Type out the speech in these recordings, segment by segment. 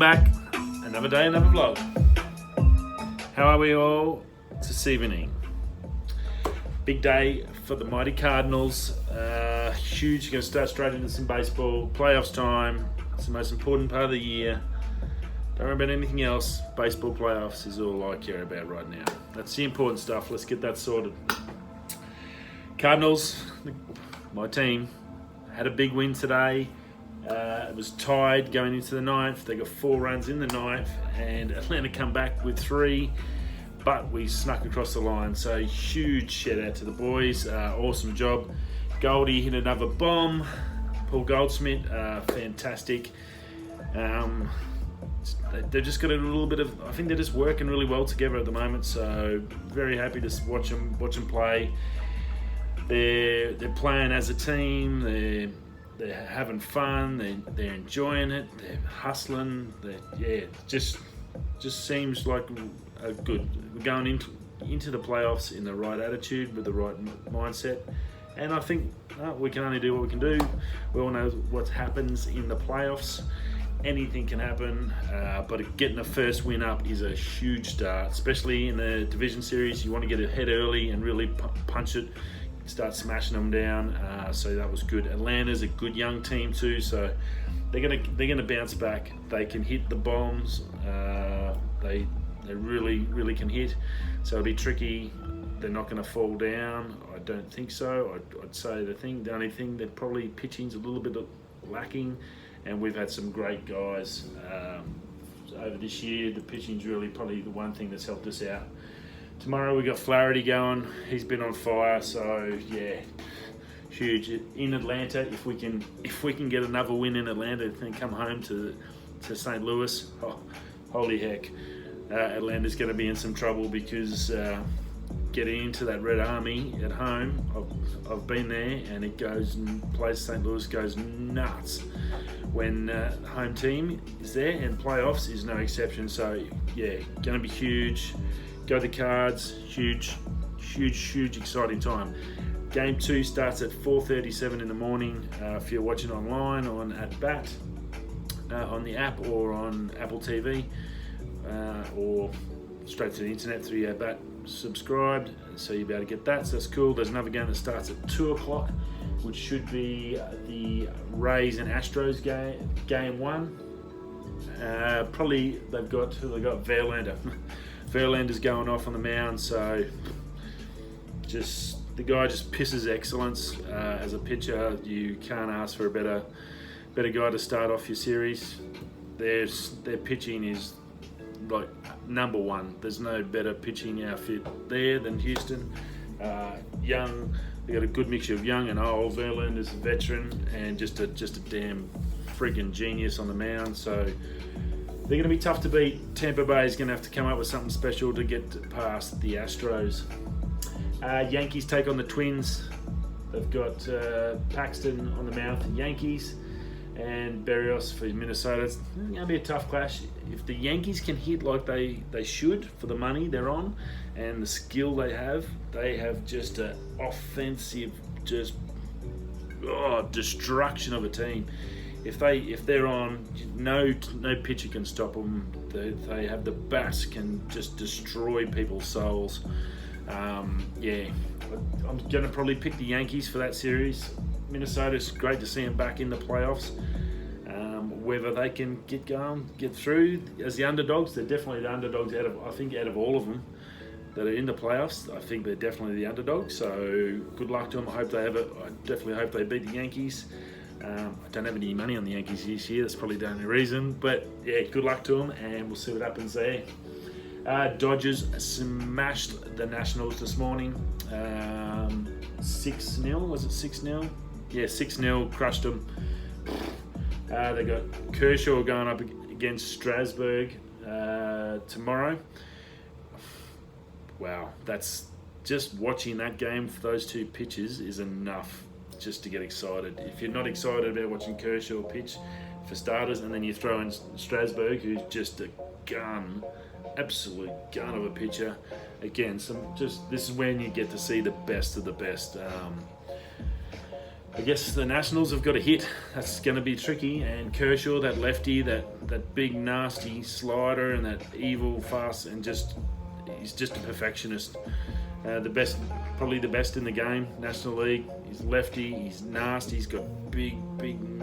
back. Another day, another vlog. How are we all this evening? Big day for the mighty Cardinals. Huge, going to start straight into some baseball. Playoffs time. It's the most important part of the year. Don't worry about anything else. Baseball playoffs is all I care about right now. That's the important stuff. Let's get that sorted. Cardinals, my team, had a big win today. It was tied going into the ninth. They got 4 runs in the ninth, and Atlanta come back with 3, but we snuck across the line. So huge shout out to the boys. Awesome job. Goldie hit another bomb. Paul Goldschmidt, fantastic. They've just got a little bit of, I think they're just working really well together at the moment. So very happy to watch them play. They're playing as a team. They're having fun. They're enjoying it. They're hustling. Just seems like a good. We're going into the playoffs in the right attitude with the right mindset, and I think we can only do what we can do. We all know what happens in the playoffs. Anything can happen, but getting the first win up is a huge start, especially in the division series. You want to get ahead early and really punch it. Start smashing them down, so that was good. Atlanta's a good young team too, so they're gonna bounce back. They can hit the bombs. They really can hit. So it'll be tricky. They're not going to fall down. I don't think so. I'd say the only thing that probably pitching's a little bit lacking, and we've had some great guys over this year. The pitching's really probably the one thing that's helped us out. Tomorrow we got Flaherty going. He's been on fire, so yeah, huge in Atlanta. If we can get another win in Atlanta and come home to St. Louis, holy heck, Atlanta's going to be in some trouble because getting into that Red Army at home, I've been there, and it goes and plays St. Louis goes nuts when home team is there, and playoffs is no exception. So yeah, going to be huge. Go the Cards, huge exciting time. Game 2 starts at 4:37 in the morning. If you're watching online on at Bat, on the app or on Apple TV, or straight to the internet through your Bat subscribed, so you'll be able to get that. So that's cool. There's another game that starts at 2 o'clock, which should be the Rays and Astros game 1. Probably they've got Verlander. Verlander's going off on the mound, so the guy just pisses excellence as a pitcher. You can't ask for a better guy to start off your series. Their pitching is like number 1. There's no better pitching outfit there than Houston. Young, they got a good mixture of young and old. Verlander's a veteran and just a damn freaking genius on the mound. So they're going to be tough to beat. Tampa Bay is going to have to come up with something special to get past the Astros. Yankees take on the Twins. They've got Paxton on the mound for the Yankees and Berrios for Minnesota. It's going to be a tough clash. If the Yankees can hit like they should for the money they're on and the skill they have just an offensive destruction of a team. If they're on, no pitcher can stop them. They have the bat, can just destroy people's souls. I'm going to probably pick the Yankees for that series. Minnesota's great to see them back in the playoffs. Whether they can get through as the underdogs, they're definitely the underdogs out of all of them that are in the playoffs. I think they're definitely the underdogs. So good luck to them. I definitely hope they beat the Yankees. I don't have any money on the Yankees this year. That's probably the only reason. But yeah, good luck to them, and we'll see what happens there. Dodgers smashed the Nationals this morning. 6-0, was it 6-0? Yeah, 6-0, crushed them. They got Kershaw going up against Strasburg tomorrow. Wow, that's just watching that game for those 2 pitches is enough just to get excited. If you're not excited about watching Kershaw pitch, for starters, and then you throw in Strasburg, who's just a gun, absolute gun of a pitcher. Again, this is when you get to see the best of the best. I guess the Nationals have got a hit. That's going to be tricky. And Kershaw, that lefty, that big nasty slider, and that evil fast, and he's just a perfectionist. Probably the best in the game, National League. He's lefty. He's nasty. He's got big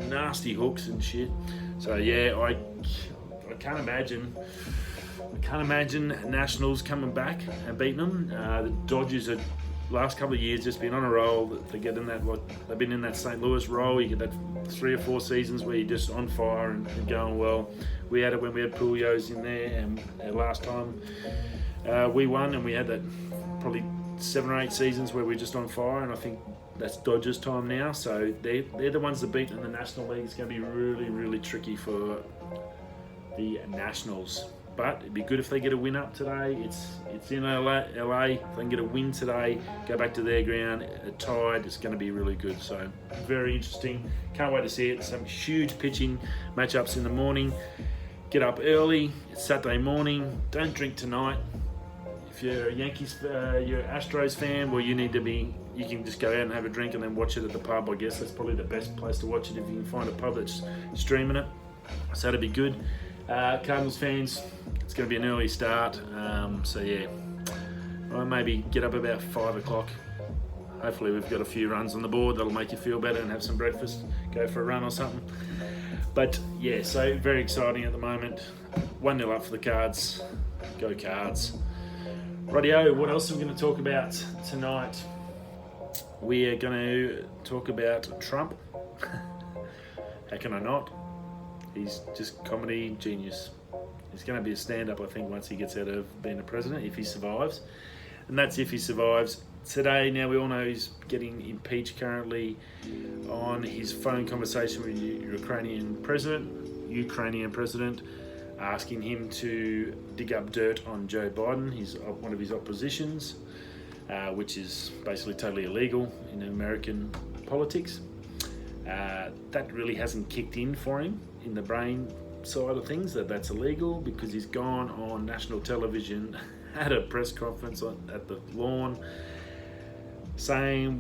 nasty hooks and shit. So yeah, I can't imagine. I can't imagine Nationals coming back and beating them. The Dodgers are, last couple of years, just been on a roll. They get in that, they've been in that St. Louis roll. You get that 3 or 4 seasons where you're just on fire and going well. We had it when we had Pujols in there, and last time we won, and we had that probably 7 or 8 seasons where we're just on fire, and I think that's Dodgers time now. So they're the ones that beat in the National League. It's going to be really tricky for the Nationals. But it'd be good if they get a win up today. It's in LA. If they can get a win today, go back to their ground, tied, it's going to be really good. So very interesting. Can't wait to see it. Some huge pitching matchups in the morning. Get up early. It's Saturday morning. Don't drink tonight. If you're a Yankees, you're an Astros fan, well, you can just go out and have a drink and then watch it at the pub. I guess that's probably the best place to watch it if you can find a pub that's streaming it. So that'd be good. Cardinals fans, it's going to be an early start, so yeah, I'll maybe get up about 5 o'clock. Hopefully we've got a few runs on the board that'll make you feel better, and have some breakfast, go for a run or something. But yeah, so very exciting at the moment. 1-0 up for the Cards. Go Cards. Rightio, what else are we going to talk about tonight? We are going to talk about Trump. How can I not? He's just comedy genius. He's going to be a stand-up, I think, once he gets out of being a president, if he survives. And that's if he survives. Today, now we all know he's getting impeached currently on his phone conversation with Ukrainian president, asking him to dig up dirt on Joe Biden. He's one of his oppositions, which is basically totally illegal in American politics. That really hasn't kicked in for him in the brain side of things, that's illegal, because he's gone on national television at a press conference at the lawn saying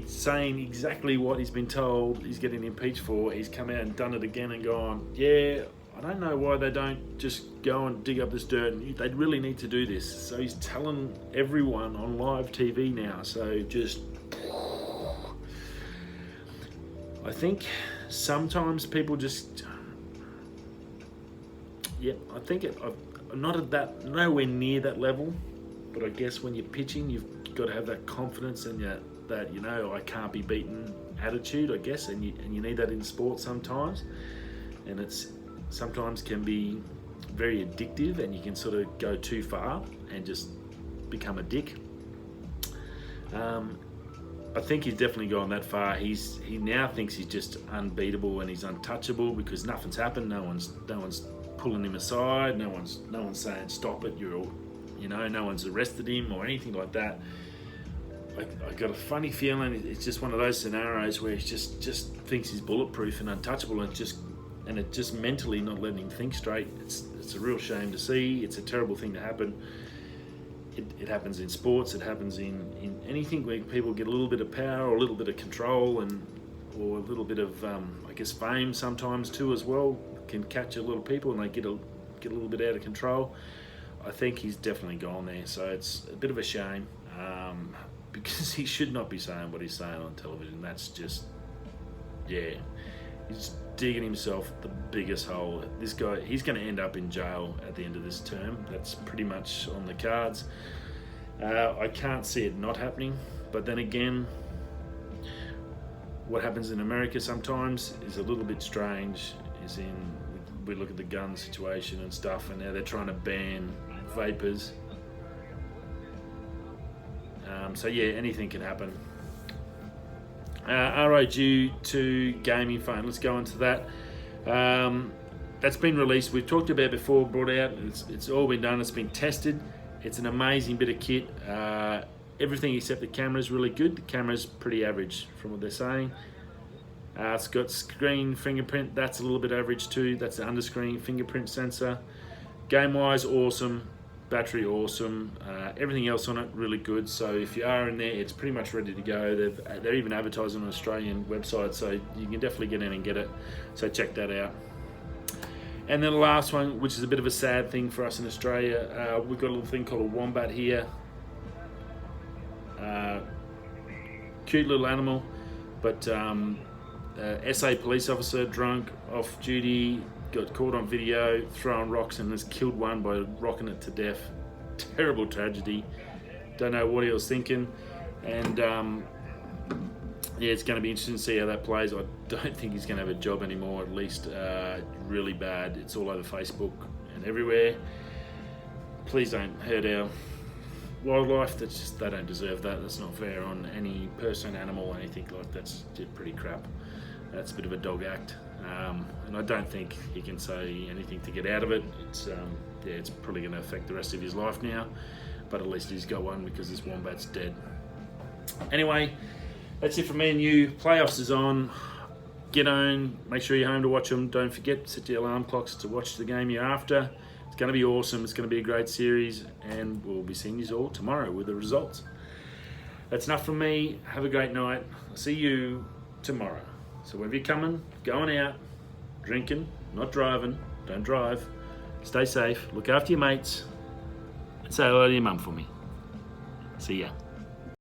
saying exactly what he's been told he's getting impeached for. He's come out and done it again and gone, yeah, I don't know why they don't just go and dig up this dirt, and they really need to do this. So he's telling everyone on live TV now. So just, I think sometimes people just, yeah, I think I'm not at that, nowhere near that level, but I guess when you're pitching, you've got to have that confidence and that, you know, I can't be beaten attitude, I guess, and you need that in sports sometimes, and it's sometimes can be very addictive, and you can sort of go too far and just become a dick. I think he's definitely gone that far. He now thinks he's just unbeatable and he's untouchable because nothing's happened. No one's pulling him aside. No one's saying stop it. No one's arrested him or anything like that. I got a funny feeling it's just one of those scenarios where he just thinks he's bulletproof and untouchable, and it just mentally not letting him think straight. It's a real shame to see. It's a terrible thing to happen. It happens in sports. It happens in anything where people get a little bit of power or a little bit of control or a little bit of I guess fame sometimes too as well can catch a lot of people, and they get a little bit out of control. I think he's definitely gone there. So it's a bit of a shame because he should not be saying what he's saying on television. That's just, yeah, he's digging himself the biggest hole. This guy, he's going to end up in jail at the end of this term. That's pretty much on the cards. I can't see it not happening, but then again, what happens in America sometimes is a little bit strange. We look at the gun situation and stuff, and now they're trying to ban vapors. So yeah, anything can happen. ROG2 gaming phone, let's go into that. That's been released. We've talked about it before, brought out. It's all been done. It's been tested. It's an amazing bit of kit. Everything except the camera is really good. The camera's pretty average from what they're saying. It's got screen fingerprint. That's a little bit average too. That's the under-screen fingerprint sensor. Game-wise, awesome. battery awesome, everything else on it really good. So if you are in there, it's pretty much ready to go. They're even advertising on an Australian website, so you can definitely get in and get it. So check that out. And then the last one, which is a bit of a sad thing for us in Australia, we've got a little thing called a wombat here. Cute little animal, but SA police officer, drunk, off duty, got caught on video throwing rocks and has killed one by rocking it to death. Terrible tragedy. Don't know what he was thinking. And yeah, it's going to be interesting to see how that plays. I don't think he's going to have a job anymore, at least. Really bad. It's all over Facebook and everywhere. Please don't hurt our wildlife. That's just, they don't deserve that. That's not fair on any person, animal, anything like that. That's just pretty crap. That's a bit of a dog act. And I don't think he can say anything to get out of it. It's yeah, it's probably going to affect the rest of his life now, but at least he's got one because this wombat's dead. Anyway, that's it from me and you. Playoffs is on. Get on. Make sure you're home to watch them. Don't forget, set your alarm clocks to watch the game you're after. It's going to be awesome. It's going to be a great series, and we'll be seeing you all tomorrow with the results. That's enough from me. Have a great night. I'll see you tomorrow. So wherever you're coming, going out, drinking, not driving, don't drive. Stay safe, look after your mates, and say hello to your mum for me. See ya.